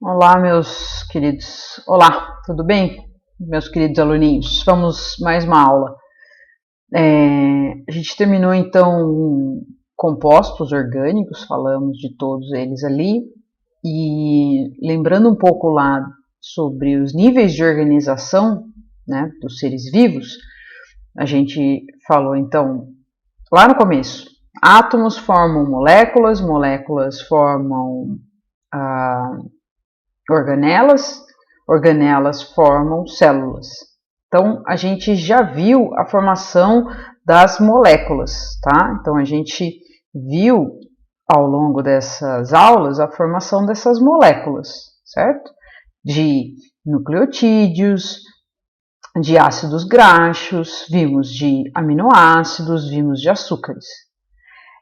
Olá, meus queridos. Olá, tudo bem? Meus queridos aluninhos, vamos mais uma aula. A gente terminou então compostos orgânicos, falamos de todos eles ali, e lembrando um pouco lá sobre os níveis de organização, né, dos seres vivos, a gente falou então lá no começo, átomos formam moléculas, moléculas formam organelas, organelas formam células. Então, a gente já viu a formação das moléculas, tá? Então, a gente viu ao longo dessas aulas a formação dessas moléculas, certo? De nucleotídeos, de ácidos graxos, vimos de aminoácidos, vimos de açúcares.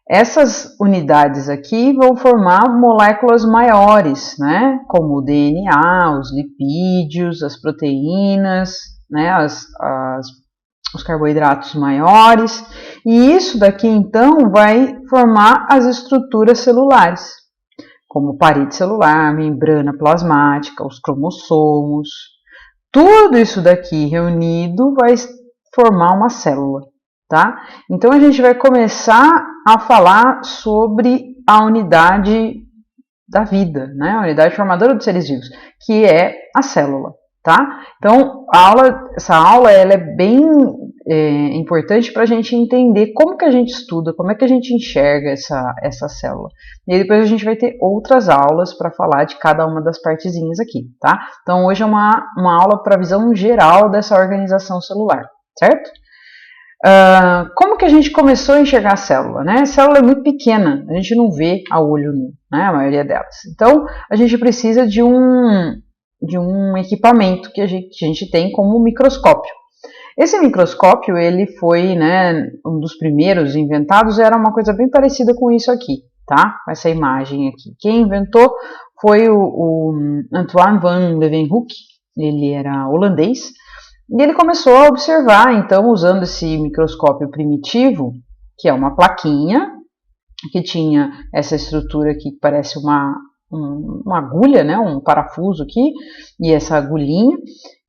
Essas unidades aqui vão formar moléculas maiores, né? Como o DNA, os lipídios, as proteínas, né? Os carboidratos maiores. E isso daqui, então, vai formar as estruturas celulares, como parede celular, membrana plasmática, os cromossomos. Tudo isso daqui reunido vai formar uma célula. Tá? Então a gente vai começar a falar sobre a unidade da vida, né? A unidade formadora dos seres vivos, que é a célula, tá? Então essa aula ela é bem importante para a gente entender como que a gente estuda, como é que a gente enxerga essa célula. E aí depois a gente vai ter outras aulas para falar de cada uma das partezinhas aqui, tá? Então hoje é uma aula para a visão geral dessa organização celular, certo? Como que a gente começou a enxergar a célula, né? A célula é muito pequena, a gente não vê a olho nu, né? A maioria delas. Então, a gente precisa de um equipamento que a gente tem como um microscópio. Esse microscópio, ele foi, né, um dos primeiros inventados, era uma coisa bem parecida com isso aqui, tá? Com essa imagem aqui. Quem inventou foi o Antoine van Leeuwenhoek, ele era holandês, e ele começou a observar, então, usando esse microscópio primitivo, que é uma plaquinha, que tinha essa estrutura aqui que parece uma agulha, né, um parafuso aqui, e essa agulhinha,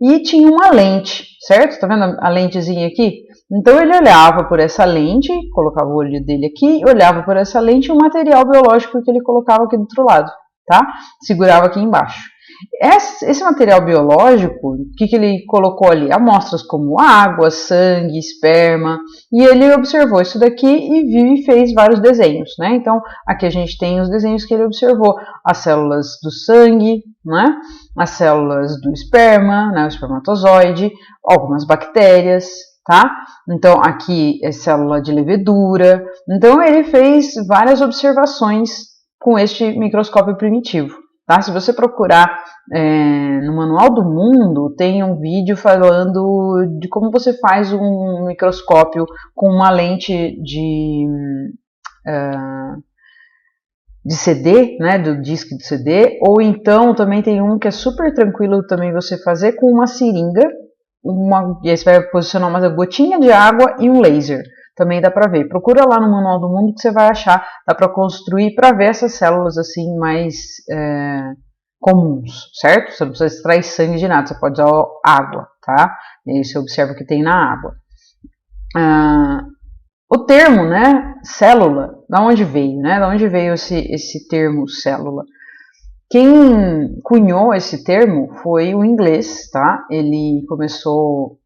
e tinha uma lente, certo? Tá vendo a lentezinha aqui? Então ele olhava por essa lente, colocava o olho dele aqui, olhava por essa lente e o material biológico que ele colocava aqui do outro lado, tá? Segurava aqui embaixo. Esse material biológico, o que ele colocou ali? Amostras como água, sangue, esperma, e ele observou isso daqui e viu e fez vários desenhos, né? Então, aqui a gente tem os desenhos que ele observou, as células do sangue, né? As células do esperma, né? O espermatozoide, algumas bactérias, tá? Então, aqui é célula de levedura. Então, ele fez várias observações com este microscópio primitivo. Tá? Se você procurar no Manual do Mundo, tem um vídeo falando de como você faz um microscópio com uma lente de CD, né, do disco de CD, ou então também tem um que é super tranquilo também você fazer com uma seringa, e aí você vai posicionar uma gotinha de água e um laser. Também dá para ver. Procura lá no Manual do Mundo que você vai achar, dá para construir para ver essas células assim mais comuns, certo? Você não precisa extrair sangue de nada, você pode usar água, tá? E aí você observa o que tem na água. O termo, né, célula, da onde veio, né? Da onde veio esse termo célula? Quem cunhou esse termo foi o inglês, tá? Ele começou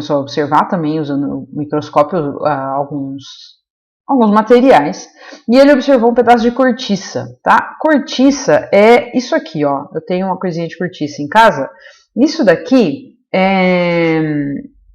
a observar também, usando o microscópio, alguns materiais, e ele observou um pedaço de cortiça, tá? Cortiça é isso aqui, ó. Eu tenho uma coisinha de cortiça em casa. Isso daqui é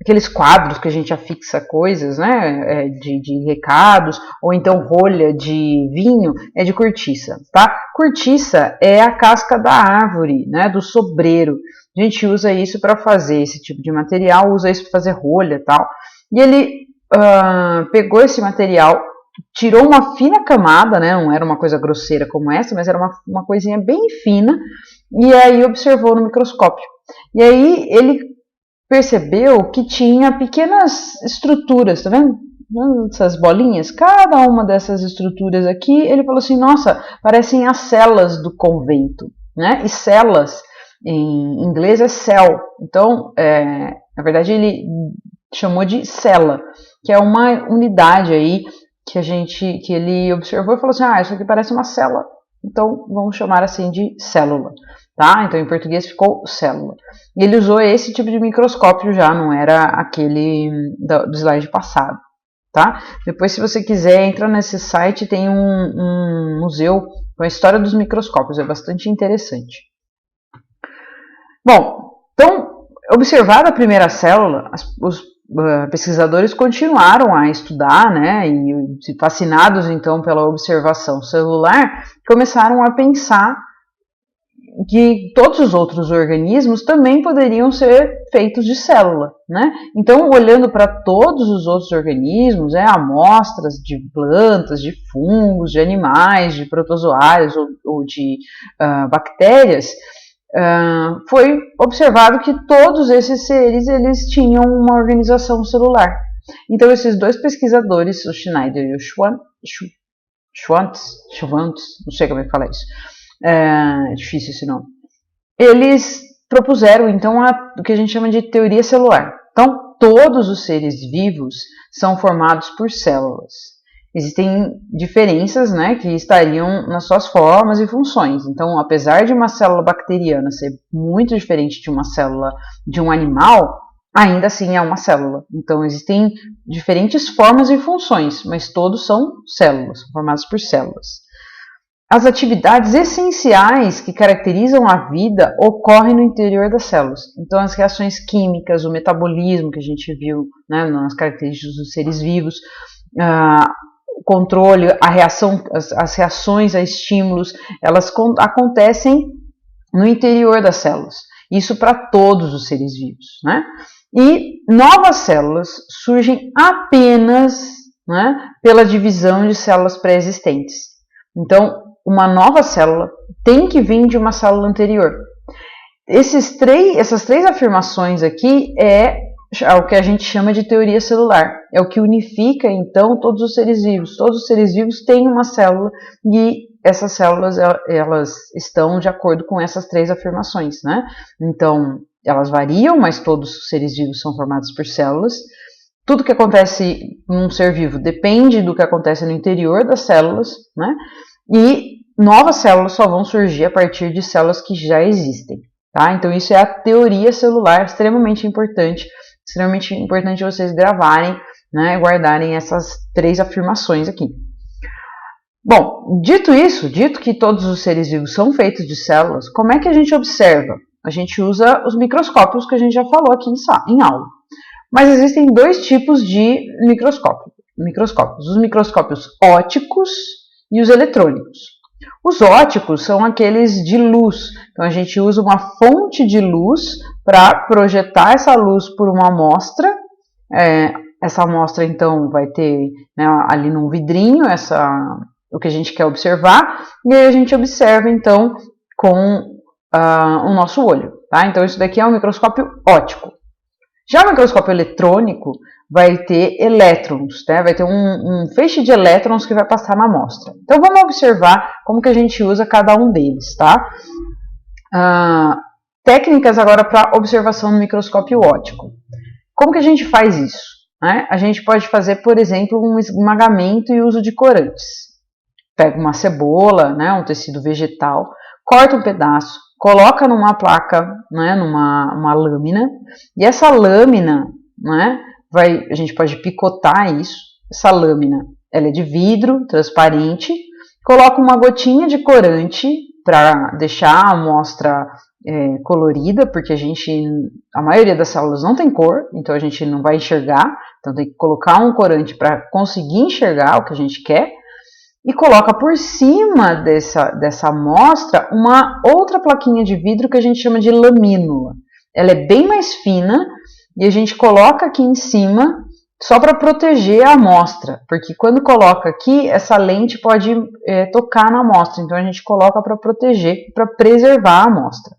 aqueles quadros que a gente afixa coisas, né? De recados, ou então rolha de vinho, é de cortiça, tá? Cortiça é a casca da árvore, né? Do sobreiro. A gente usa isso para fazer esse tipo de material, usa isso para fazer rolha e tal. E ele pegou esse material, tirou uma fina camada, né? Não era uma coisa grosseira como essa, mas era uma coisinha bem fina, e aí observou no microscópio. E aí ele percebeu que tinha pequenas estruturas, tá vendo? Essas bolinhas, cada uma dessas estruturas aqui, ele falou assim, nossa, parecem as celas do convento. né? E células, em inglês é cell. Então, na verdade, ele chamou de célula, que é uma unidade aí que ele observou e falou assim, isso aqui parece uma célula, então vamos chamar assim de célula, tá? Então em português ficou célula. E ele usou esse tipo de microscópio já, não era aquele do slide passado, tá? Depois, se você quiser, entra nesse site, tem um museu com a história dos microscópios, é bastante interessante. Bom, então, observada a primeira célula, os pesquisadores continuaram a estudar, né, e fascinados então pela observação celular, começaram a pensar que todos os outros organismos também poderiam ser feitos de célula, né? Então, olhando para todos os outros organismos, amostras de plantas, de fungos, de animais, de protozoários ou de bactérias, foi observado que todos esses seres eles tinham uma organização celular. Então, esses dois pesquisadores, o Schneider e o Schwantz, não sei como é que fala isso, é difícil esse nome, eles propuseram então o que a gente chama de teoria celular. Então, todos os seres vivos são formados por células. Existem diferenças, né, que estariam nas suas formas e funções. Então, apesar de uma célula bacteriana ser muito diferente de uma célula de um animal, ainda assim é uma célula. Então, existem diferentes formas e funções, mas todos são células, formados por células. As atividades essenciais que caracterizam a vida ocorrem no interior das células. Então, as reações químicas, o metabolismo que a gente viu, né, nas características dos seres vivos, o controle, as reações a estímulos, elas acontecem no interior das células. Isso para todos os seres vivos, né? E novas células surgem apenas, né, pela divisão de células pré-existentes. Então, uma nova célula tem que vir de uma célula anterior. Essas três afirmações aqui é o que a gente chama de teoria celular. É o que unifica, então, todos os seres vivos. Todos os seres vivos têm uma célula e essas células elas estão de acordo com essas três afirmações, né? Então, elas variam, mas todos os seres vivos são formados por células. Tudo que acontece num ser vivo depende do que acontece no interior das células, né? E novas células só vão surgir a partir de células que já existem, tá? Então, isso é a teoria celular, extremamente importante vocês gravarem, né, guardarem essas três afirmações aqui. Bom, dito que todos os seres vivos são feitos de células, como é que a gente observa? A gente usa os microscópios que a gente já falou aqui em aula. Mas existem dois tipos de microscópios. Os microscópios ópticos e os eletrônicos. Os ópticos são aqueles de luz. Então, a gente usa uma fonte de luz para projetar essa luz por uma amostra. Essa amostra, então, vai ter, né, ali num vidrinho o que a gente quer observar. E aí a gente observa, então, com o nosso olho. Tá? Então, isso daqui é um microscópio óptico. Já o microscópio eletrônico vai ter elétrons, né? Vai ter um feixe de elétrons que vai passar na amostra. Então, vamos observar como que a gente usa cada um deles, tá? Técnicas agora para observação no microscópio óptico. Como que a gente faz isso? Né? A gente pode fazer, por exemplo, um esmagamento e uso de corantes. Pega uma cebola, né, um tecido vegetal, corta um pedaço, coloca numa placa, né, numa lâmina, e essa lâmina, né, a gente pode picotar isso. Essa lâmina, ela é de vidro transparente, coloca uma gotinha de corante para deixar a amostra colorida, porque a maioria das células não tem cor, então a gente não vai enxergar, então tem que colocar um corante para conseguir enxergar o que a gente quer. E coloca por cima dessa amostra uma outra plaquinha de vidro que a gente chama de lamínula. Ela é bem mais fina e a gente coloca aqui em cima só para proteger a amostra, porque quando coloca aqui, essa lente pode tocar na amostra, então a gente coloca para proteger, para preservar a amostra.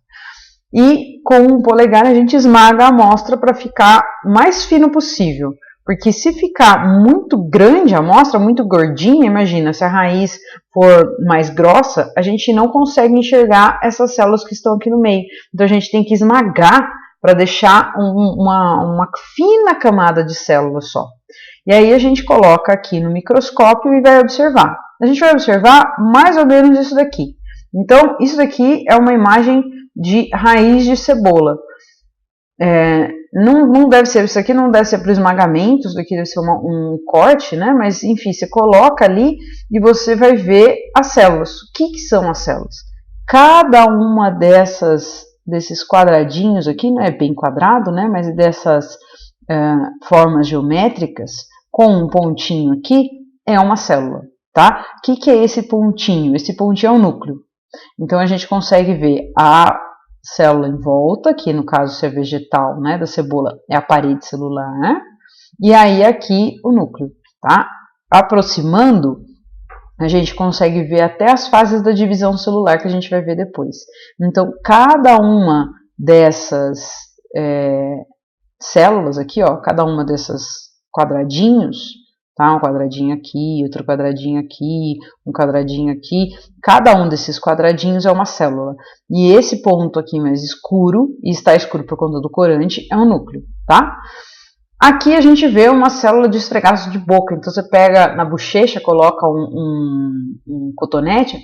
E com o polegar a gente esmaga a amostra para ficar o mais fino possível, Porque se ficar muito grande a amostra, muito gordinha, imagina, se a raiz for mais grossa, a gente não consegue enxergar essas células que estão aqui no meio. Então a gente tem que esmagar para deixar uma fina camada de células só. E aí a gente coloca aqui no microscópio e vai observar. A gente vai observar mais ou menos isso daqui. Então, isso daqui é uma imagem de raiz de cebola. Não deve ser, isso aqui não deve ser para o esmagamento, isso daqui deve ser um corte, né? Mas enfim, você coloca ali e você vai ver as células. O que são as células? Cada uma desses quadradinhos aqui, não é bem quadrado, né? Mas dessas formas geométricas, com um pontinho aqui, é uma célula, tá? O que é esse pontinho? Esse pontinho é o núcleo. Então a gente consegue ver a célula em volta, que no caso se é vegetal, né, da cebola, é a parede celular, né? E aí aqui o núcleo, tá? Aproximando, a gente consegue ver até as fases da divisão celular que a gente vai ver depois. Então, cada uma dessas células aqui, ó, cada uma dessas quadradinhos, tá? Um quadradinho aqui, outro quadradinho aqui, um quadradinho aqui. Cada um desses quadradinhos é uma célula. E esse ponto aqui mais escuro, e está escuro por conta do corante, é um núcleo, tá? Aqui a gente vê uma célula de esfregaço de boca. Então você pega na bochecha, coloca um cotonete,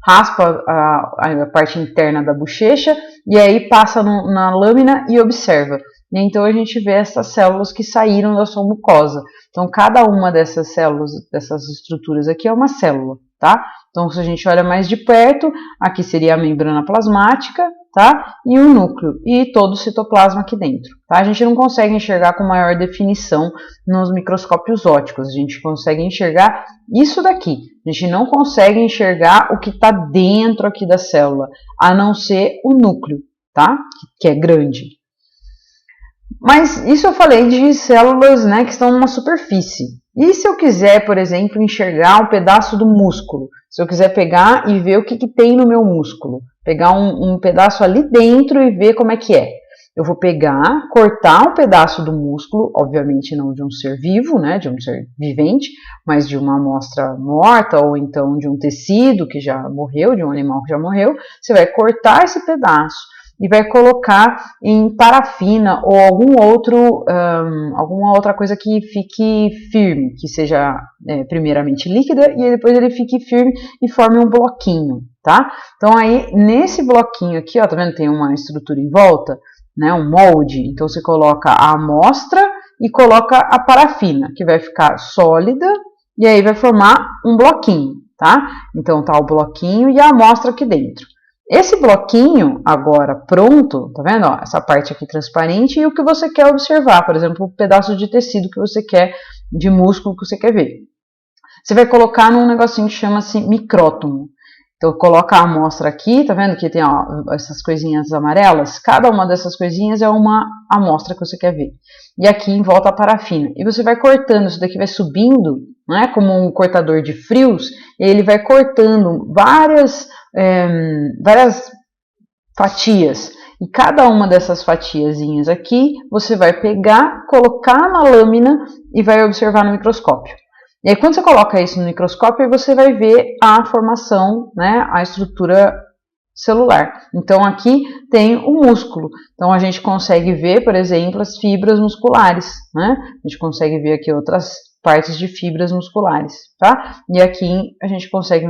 raspa a parte interna da bochecha e aí passa na lâmina e observa. E então a gente vê essas células que saíram da sua mucosa. Então cada uma dessas células, dessas estruturas aqui é uma célula, tá? Então se a gente olha mais de perto, aqui seria a membrana plasmática, tá? E o núcleo e todo o citoplasma aqui dentro, tá? A gente não consegue enxergar com maior definição nos microscópios ópticos, a gente consegue enxergar isso daqui. A gente não consegue enxergar o que está dentro aqui da célula, a não ser o núcleo, tá? Que é grande. Mas isso eu falei de células, né, que estão numa superfície. E se eu quiser, por exemplo, enxergar um pedaço do músculo? Se eu quiser pegar e ver o que tem no meu músculo, pegar um pedaço ali dentro e ver como é que é. Eu vou pegar, cortar um pedaço do músculo, obviamente não de um ser vivo, né, de um ser vivente, mas de uma amostra morta ou então de um tecido que já morreu, de um animal que já morreu. Você vai cortar esse pedaço e vai colocar em parafina ou alguma outra coisa que fique firme, que seja primeiramente líquida e depois ele fique firme e forme um bloquinho, tá? Então aí nesse bloquinho aqui, ó, tá vendo? Tem uma estrutura em volta, né? Um molde. Então você coloca a amostra e coloca a parafina, que vai ficar sólida e aí vai formar um bloquinho, tá? Então tá o bloquinho e a amostra aqui dentro. Esse bloquinho, agora pronto, tá vendo? Ó, essa parte aqui transparente e o que você quer observar, por exemplo, o pedaço de tecido que você quer, de músculo que você quer ver. Você vai colocar num negocinho que chama-se micrótomo. Então, coloca a amostra aqui, tá vendo que tem ó, essas coisinhas amarelas? Cada uma dessas coisinhas é uma amostra que você quer ver. E aqui em volta a parafina. E você vai cortando, isso daqui vai subindo, né, como um cortador de frios, e ele vai cortando várias fatias. E cada uma dessas fatiazinhas aqui, você vai pegar, colocar na lâmina e vai observar no microscópio. E aí, quando você coloca isso no microscópio, você vai ver a formação, né, a estrutura celular. Então, aqui tem o músculo. Então, a gente consegue ver, por exemplo, as fibras musculares, né? A gente consegue ver aqui outras partes de fibras musculares, tá? E aqui a gente consegue,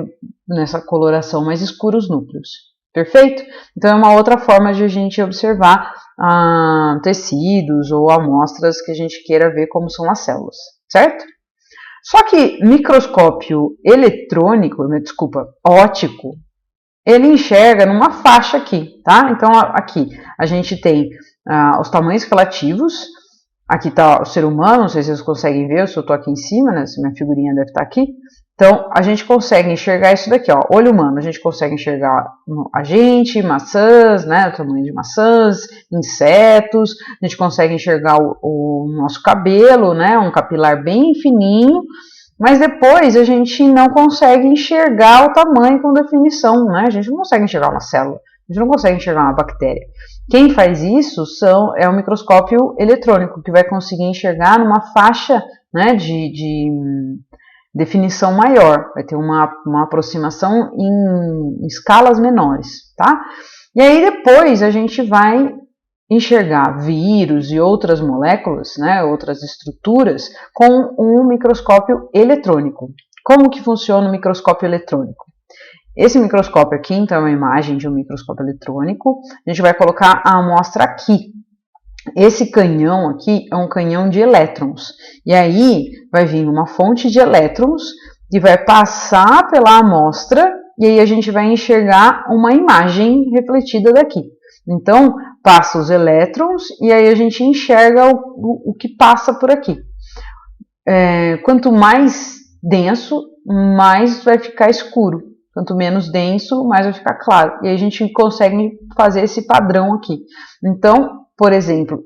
nessa coloração mais escura, os núcleos. Perfeito? Então, é uma outra forma de a gente observar tecidos ou amostras que a gente queira ver como são as células, certo? Só que microscópio óptico, ele enxerga numa faixa aqui, tá? Então, aqui a gente tem os tamanhos relativos. Aqui está o ser humano, não sei se vocês conseguem ver, eu estou aqui em cima, né? Minha figurinha deve estar aqui. Então, a gente consegue enxergar isso daqui, ó, olho humano. A gente consegue enxergar a gente, maçãs, né? O tamanho de maçãs, insetos. A gente consegue enxergar o nosso cabelo, né? Um capilar bem fininho. Mas depois a gente não consegue enxergar o tamanho com definição, né? A gente não consegue enxergar uma célula. A gente não consegue enxergar uma bactéria. Quem faz isso é o microscópio eletrônico, que vai conseguir enxergar numa faixa, né, de definição maior, vai ter uma aproximação em escalas menores, tá? E aí depois a gente vai enxergar vírus e outras moléculas, né, outras estruturas, com um microscópio eletrônico. Como que funciona o microscópio eletrônico? Esse microscópio aqui, então, é uma imagem de um microscópio eletrônico. A gente vai colocar a amostra aqui. Esse canhão aqui é um canhão de elétrons. E aí vai vir uma fonte de elétrons e vai passar pela amostra e aí a gente vai enxergar uma imagem refletida daqui. Então, passa os elétrons e aí a gente enxerga o que passa por aqui. Quanto mais denso, mais vai ficar escuro. Quanto menos denso, mais vai ficar claro. E aí a gente consegue fazer esse padrão aqui. Então, por exemplo,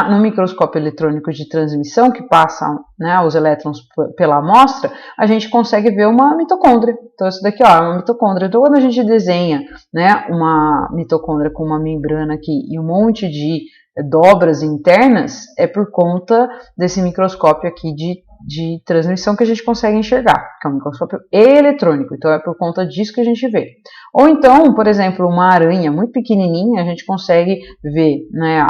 no microscópio eletrônico de transmissão, que passa, né, os elétrons pela amostra, a gente consegue ver uma mitocôndria. Então, isso daqui, ó, é uma mitocôndria. Então, quando a gente desenha, né, uma mitocôndria com uma membrana aqui e um monte de dobras internas, é por conta desse microscópio aqui de transmissão que a gente consegue enxergar, que é um microscópio eletrônico, então é por conta disso que a gente vê. Ou então, por exemplo, uma aranha muito pequenininha, a gente consegue ver, né,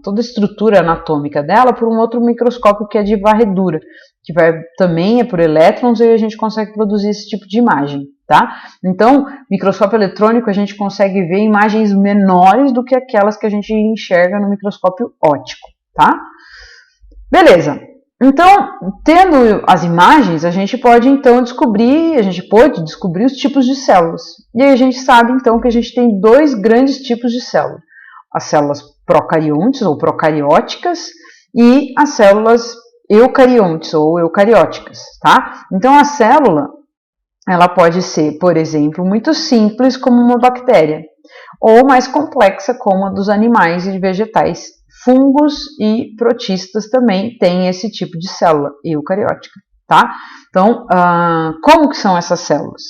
toda a estrutura anatômica dela por um outro microscópio que é de varredura, que também é por elétrons e a gente consegue produzir esse tipo de imagem, tá? Então, microscópio eletrônico a gente consegue ver imagens menores do que aquelas que a gente enxerga no microscópio óptico, tá? Beleza. Então, tendo as imagens, a gente pode descobrir os tipos de células. E aí a gente sabe então que a gente tem dois grandes tipos de células: as células procariontes ou procarióticas e as células eucariontes ou eucarióticas, tá? Então a célula, ela pode ser, por exemplo, muito simples como uma bactéria, ou mais complexa como a dos animais e vegetais. Fungos e protistas também têm esse tipo de célula eucariótica, tá? Então, como que são essas células?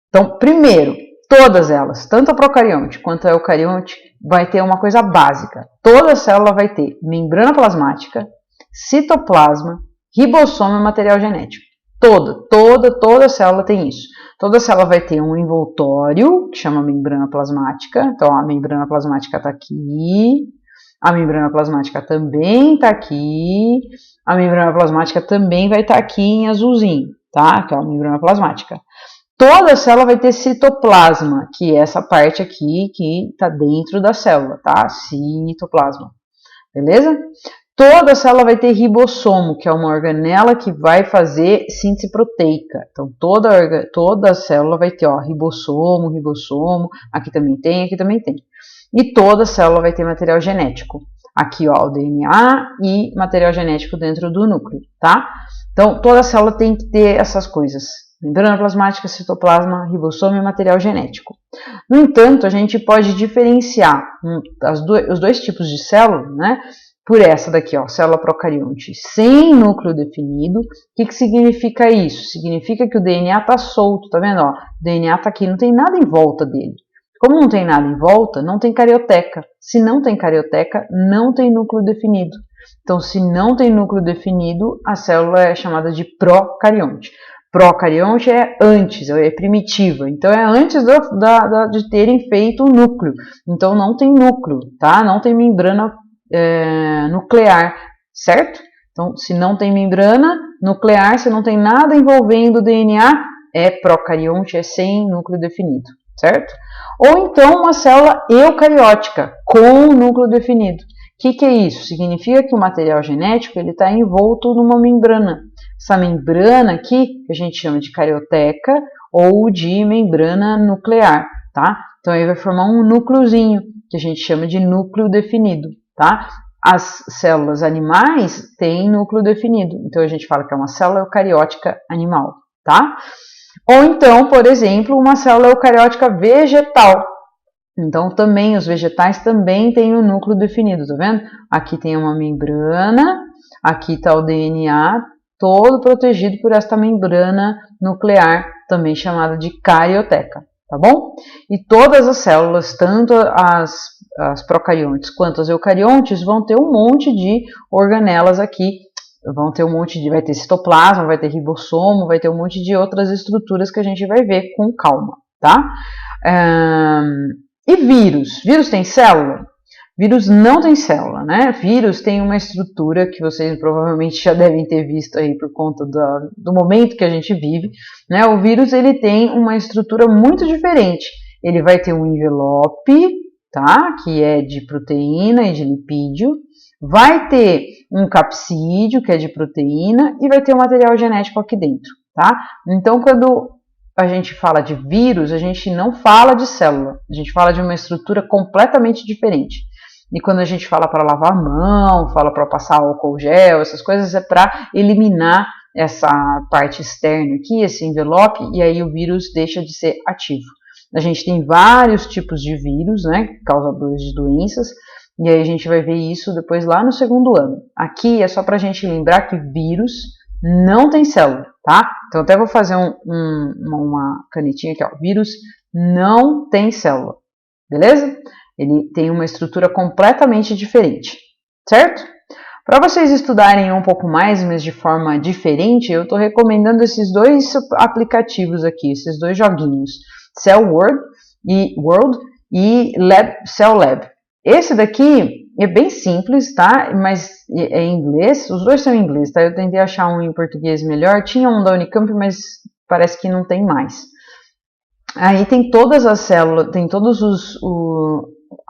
Então, primeiro, todas elas, tanto a procarionte quanto a eucarionte, vai ter uma coisa básica. Toda célula vai ter membrana plasmática, citoplasma, ribossomo e material genético. Toda célula tem isso. Toda célula vai ter um envoltório, que chama membrana plasmática. Então, a membrana plasmática está aqui. A membrana plasmática também está aqui. A membrana plasmática também vai estar aqui em azulzinho, tá? Que é a membrana plasmática. Toda célula vai ter citoplasma, que é essa parte aqui que está dentro da célula, tá? Citoplasma, beleza? Toda célula vai ter ribossomo, que é uma organela que vai fazer síntese proteica. Então, toda célula vai ter, ó, ribossomo, aqui também tem, aqui também tem. E toda célula vai ter material genético. Aqui, ó, o DNA e material genético dentro do núcleo, tá? Então, toda célula tem que ter essas coisas: membrana plasmática, citoplasma, ribossomo e material genético. No entanto, a gente pode diferenciar os dois tipos de célula, né? Por essa daqui, ó, célula procarionte sem núcleo definido. O que significa isso? Significa que o DNA está solto, tá vendo? Ó, o DNA está aqui, não tem nada em volta dele. Como não tem nada em volta, não tem carioteca. Se não tem carioteca, não tem núcleo definido. Então, se não tem núcleo definido, a célula é chamada de procarionte. Procarionte é antes, é primitiva. Então, é antes de terem feito o núcleo. Então, não tem núcleo, tá? Não tem membrana nuclear, certo? Então, se não tem membrana nuclear, se não tem nada envolvendo o DNA, é procarionte, é sem núcleo definido, certo? Ou então uma célula eucariótica com núcleo definido. O que é isso? Significa que o material genético está envolto numa membrana. Essa membrana aqui, que a gente chama de carioteca ou de membrana nuclear, tá? Então aí vai formar um núcleozinho, que a gente chama de núcleo definido, tá? As células animais têm núcleo definido, então a gente fala que é uma célula eucariótica animal, tá? Ou então, por exemplo, uma célula eucariótica vegetal. Então, também, os vegetais também têm o núcleo definido, tá vendo? Aqui tem uma membrana, aqui está o DNA, todo protegido por esta membrana nuclear, também chamada de carioteca, tá bom? E todas as células, tanto as procariontes quanto as eucariontes, vão ter um monte de organelas aqui, vão ter um monte de, vai ter citoplasma, vai ter ribossomo, vai ter um monte de outras estruturas que a gente vai ver com calma, tá? E vírus? Vírus tem célula? Vírus não tem célula, né? Vírus tem uma estrutura que vocês provavelmente já devem ter visto aí por conta do momento que a gente vive, né? O vírus, ele tem uma estrutura muito diferente. Ele vai ter um envelope, tá? Que é de proteína e de lipídio. Vai ter um capsídeo, que é de proteína, e vai ter um material genético aqui dentro, tá? Então, quando a gente fala de vírus, a gente não fala de célula, a gente fala de uma estrutura completamente diferente. E quando a gente fala para lavar a mão, fala para passar álcool gel, essas coisas, é para eliminar essa parte externa aqui, esse envelope, e aí o vírus deixa de ser ativo. A gente tem vários tipos de vírus, né, causadores de doenças, e aí a gente vai ver isso depois lá no segundo ano. Aqui é só para a gente lembrar que vírus não tem célula, tá? Então até vou fazer uma canetinha aqui, ó. Vírus não tem célula, beleza? Ele tem uma estrutura completamente diferente, certo? Para vocês estudarem um pouco mais, mas de forma diferente, eu estou recomendando esses dois aplicativos aqui, esses dois joguinhos, Cell World e Cell Lab. Esse daqui é bem simples, tá? Mas é em inglês, os dois são em inglês, tá? Eu tentei achar um em português melhor, tinha um da Unicamp, mas parece que não tem mais. Aí tem todas as células, tem todos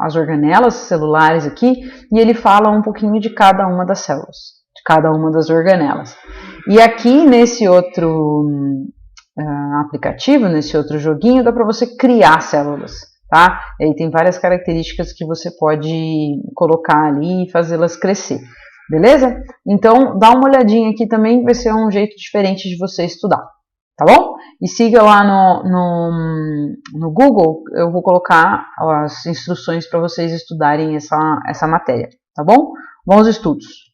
as organelas celulares aqui, e ele fala um pouquinho de cada uma das células, de cada uma das organelas. E aqui nesse outro aplicativo, nesse outro joguinho, dá para você criar células, tá? E aí tem várias características que você pode colocar ali e fazê-las crescer, beleza? Então dá uma olhadinha aqui também, vai ser um jeito diferente de você estudar, tá bom? E siga lá no Google, eu vou colocar as instruções para vocês estudarem essa matéria, tá bom? Bons estudos!